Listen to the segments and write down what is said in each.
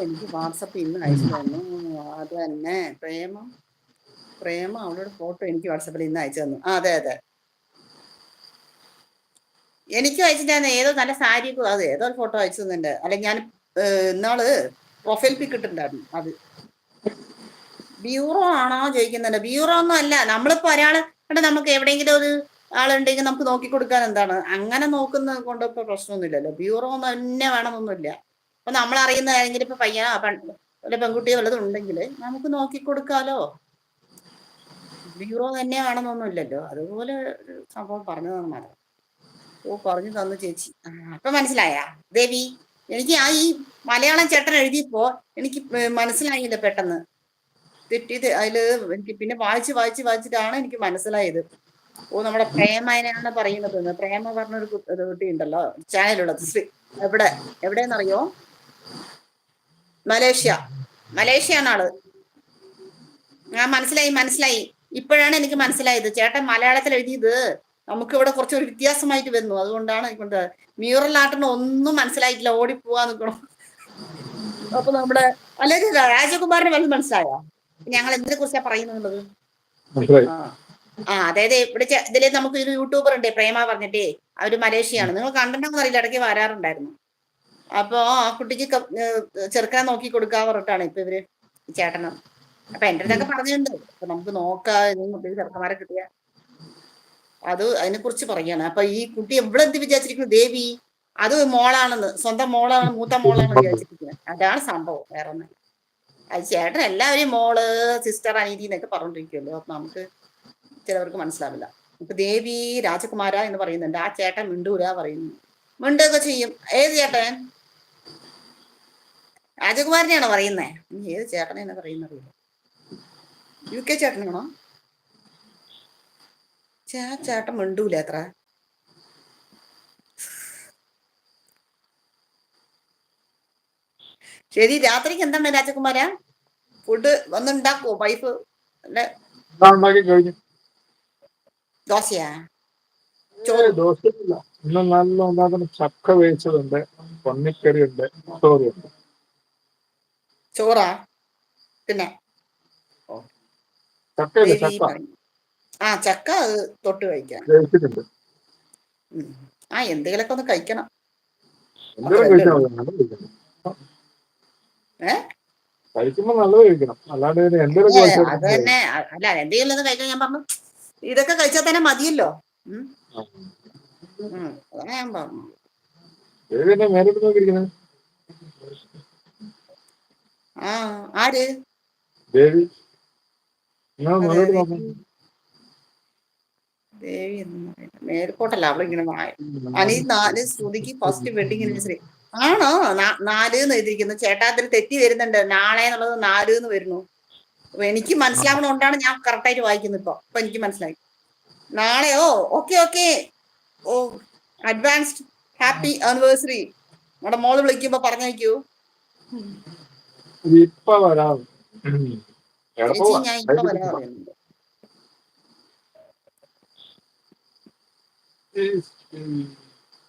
എനിക്ക് വാട്സപ്പ് ഇന്ന് അയച്ചു തന്നു. അത് തന്നെ പ്രേമ അവളുടെ ഫോട്ടോ എനിക്ക് വാട്സപ്പിൽ ഇന്ന് അയച്ചു തന്നു. അതെ അതെ, എനിക്കും അയച്ചിട്ടായിരുന്നു. ഏതോ നല്ല സാരി, അത് ഏതോ ഒരു ഫോട്ടോ അയച്ചു തന്നിട്ടുണ്ട്. അല്ലെങ്കിൽ ഞാൻ ഇന്നാള് പ്രൊഫൈൽ പിക്ക് ഇട്ടിട്ടുണ്ടായിരുന്നു. അത് ബ്യൂറോ ആണോ ചോദിക്കുന്നുണ്ട്. ബ്യൂറോ ഒന്നും അല്ല. നമ്മളിപ്പോ ഒരാള് കണ്ട് നമുക്ക് എവിടെയെങ്കിലും ഒരു ആളുണ്ടെങ്കിൽ നമുക്ക് നോക്കി കൊടുക്കാൻ എന്താണ്, അങ്ങനെ നോക്കുന്ന കൊണ്ട് ഇപ്പൊ പ്രശ്നമൊന്നുമില്ലല്ലോ. ബ്യൂറോ ഒന്നും തന്നെ വേണമെന്നൊന്നുമില്ല. അപ്പൊ നമ്മളറിയുന്ന ഏതെങ്കിലും ഇപ്പൊ പയ്യനോ വല്ല പെൺകുട്ടിയോ വല്ലതും ഉണ്ടെങ്കിൽ നമുക്ക് നോക്കി കൊടുക്കാലോ. ബ്യൂറോ തന്നെ വേണമെന്നൊന്നുമില്ലല്ലോ. അതുപോലെ ഒരു സംഭവം പറഞ്ഞതാണ് മാഡം. ഓ, പറഞ്ഞു തന്നു ചേച്ചി. അപ്പൊ മനസ്സിലായ ദേവി? എനിക്ക് ഈ മലയാളം ചേട്ടൻ എഴുതിയപ്പോ എനിക്ക് മനസ്സിലായില്ല പെട്ടെന്ന്. തെറ്റിയത് അതില് എനിക്ക് പിന്നെ വായിച്ചിട്ടാണ് എനിക്ക് മനസ്സിലായത്. ഓ, നമ്മുടെ പ്രേമനാണ് പറയുന്നത്. പ്രേമ പറഞ്ഞൊരു കുട്ടി ഉണ്ടല്ലോ ചാനലുള്ളത്. എവിടെയെന്നറിയോ? മലേഷ്യ ആണ് ആള്. മനസ്സിലായി. ഇപ്പോഴാണ് എനിക്ക് മനസ്സിലായത്. ചേട്ടൻ മലയാളത്തിൽ എഴുതിയത് നമുക്ക് ഇവിടെ കുറച്ചൊരു വ്യത്യാസമായിട്ട് വരുന്നു. അതുകൊണ്ടാണ് മ്യൂറൽ ആർട്ടിന് ഒന്നും മനസ്സിലായിട്ടില്ല. ഓടിപ്പോവാ നിൽക്കണം. അപ്പൊ നമ്മുടെ അല്ലെങ്കിൽ രാജകുമാരന് വല്ലതും മനസ്സിലായോ ഞങ്ങൾ എന്തിനെ കുറിച്ചാ പറയുന്നത്? അതായത് ഇവിടെ ഇതില് നമുക്ക് ഒരു യൂട്യൂബർ ഉണ്ട്, പ്രേമ പറഞ്ഞിട്ടേ. അവര് മലേഷ്യയാണ്. നിങ്ങൾ കണ്ടിട്ടുണ്ടെന്ന് അറിയില്ല, ഇടയ്ക്ക് വരാറുണ്ടായിരുന്നു. അപ്പൊ ആ കുട്ടിക്ക് ചെറുക്കനെ നോക്കി കൊടുക്കാൻ പറഞ്ഞിട്ടാണ് ഇപ്പൊ ഇവര് ചേട്ടനും. അപ്പൊ എന്റെ അടുത്തൊക്കെ പറഞ്ഞിട്ടുണ്ട്, അപ്പൊ നമുക്ക് നോക്കാം ചെറുക്കന്മാരെ കിട്ടിയ അത് അതിനെ കുറിച്ച് പറയാണ്. അപ്പൊ ഈ കുട്ടി എവിടെ എന്ത് വിചാരിച്ചിരിക്കുന്നു ദേവി? അത് മോളാണെന്ന്, സ്വന്തം മോളാണ്, മൂത്ത മോളാണ് വിചാരിച്ചിരിക്കുന്നത്. അതാണ് സംഭവം, വേറെ ഒന്നും. അത് ചേട്ടൻ എല്ലാവരും മോള്, സിസ്റ്റർ, അനീതി എന്നൊക്കെ പറഞ്ഞോണ്ടിരിക്കുമല്ലോ. അപ്പൊ നമുക്ക് ചിലവർക്ക് മനസ്സിലാവില്ല. ഇപ്പൊ ദേവി രാജകുമാര എന്ന് പറയുന്നുണ്ട്. ആ ചേട്ടൻ മിണ്ടൂല പറയുന്നു. മിണ്ടുകയൊക്കെ ചെയ്യും. ഏത് ചേട്ടൻ? രാജകുമാരനെയാണോ പറയുന്നേ? ഏത് ചേട്ടനെന്ന് പറയുന്നത്? UK ചേട്ടനാണോ? ചേട്ടൻ മിണ്ടൂല എത്ര. ശരി, രാത്രിക്ക് എന്താണ് രാജകുമാര? Food വന്നുണ്ടാക്കുവോ wife? ദോശയാ? ദോശയില്ല, ഇന്ന് നല്ല ഉണ്ടാക്കുന്ന ചക്ക വേവിച്ചതുണ്ട്, പന്നിക്കറി ഉണ്ട്, ചോറുണ്ട്. ചോറാ? പിന്നെ ചക്ക തൊട്ട് കഴിക്കാൻ എന്തെങ്കിലുമൊക്കെ ഒന്ന് കഴിക്കണം. കഴിക്കുമ്പോ നല്ലത് കഴിക്കണം, അല്ലാണ്ട് അത് തന്നെ. അല്ല, എന്തെങ്കിലും ഒന്ന് കഴിക്കാൻ ഞാൻ പറഞ്ഞു. ഇതൊക്കെ കഴിച്ചാൽ തന്നെ മതിയല്ലോ. അതാണ് ഞാൻ പറഞ്ഞു. ആര്? ദേവി. ദേവി മേൽക്കോട്ടല്ല, അവിടെ ഇങ്ങനെ അനി 4 ശ്രുതിക്ക് ഫസ്റ്റ് വെഡിങ് ആനിവേഴ്സറി ആണോ? 4 എന്ന് എഴുതിയിരിക്കുന്നു. ചേട്ടാ, അതിൽ തെറ്റി വരുന്നുണ്ട്. നാളെ എന്നുള്ളത് 4 എന്ന് വരുന്നു. എനിക്ക് മനസ്സിലാവണോണ്ടാണ് ഞാൻ കറക്റ്റായിട്ട് വായിക്കുന്നത്. ഇപ്പൊ എനിക്ക് മനസ്സിലായി. നാളെയോ? ഓക്കെ. ഓ, അഡ്വാൻസ്ഡ് ഹാപ്പി ആനിവേഴ്സറി. നമ്മുടെ മോള് വിളിക്കുമ്പോ പറഞ്ഞേക്കൂ. ഇപ്പൊ വരാം ചേച്ചി, ഞാൻ ഇപ്പൊ വരാൻ പറയുന്നുണ്ട്.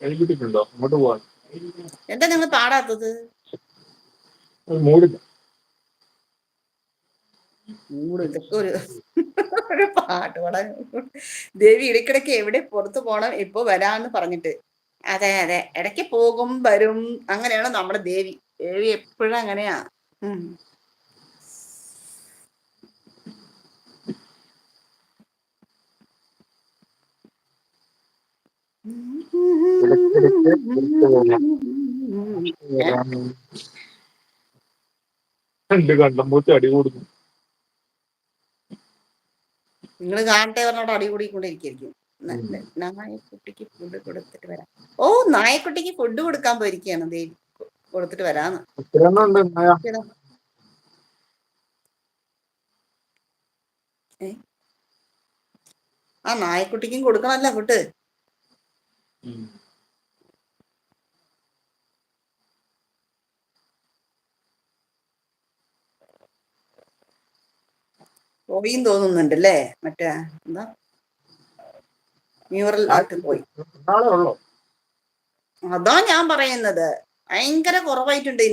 എഴുതിട്ടുണ്ടോ? അങ്ങോട്ട് പോവാൻ എന്താ നിങ്ങൾ പാടാത്തത്? മൂടില്ല. ഇതൊക്കെ ഒരു പാട്ട് പാടാൻ. ദേവി ഇടയ്ക്കിടയ്ക്ക് എവിടെ പുറത്തു പോണം, ഇപ്പൊ വരാന്ന് പറഞ്ഞിട്ട്. അതെ, ഇടയ്ക്ക് പോകും വരും, അങ്ങനെയാണ് നമ്മുടെ ദേവി. ദേവി എപ്പോഴും അങ്ങനെയാ. കണ്ടമ്പൂത്തി അടി കൂടുന്നു. നിങ്ങൾ കാണട്ടെ പറഞ്ഞോട് അടി കൂടിക്കൊണ്ടിരിക്കും. നായക്കുട്ടിക്ക് ഫുഡ് കൊടുത്തിട്ട് വരാം. ഓ, നായക്കുട്ടിക്ക് ഫുഡ് കൊടുക്കാൻ പോയിരിക്കുകയാണ് ദേവി. കൊടുത്തിട്ട് വരാന്ന്. നായക്കുട്ടിക്കും കൊടുക്കണല്ലോ ഫുഡ്. പോയിയും തോന്നുന്നുണ്ടല്ലേ, മറ്റേ എന്താ മ്യൂറൽ ആർട്ട് പോയി. അതാ ഞാൻ പറയുന്നത്, ഭയങ്കര കുറവായിട്ടുണ്ട്.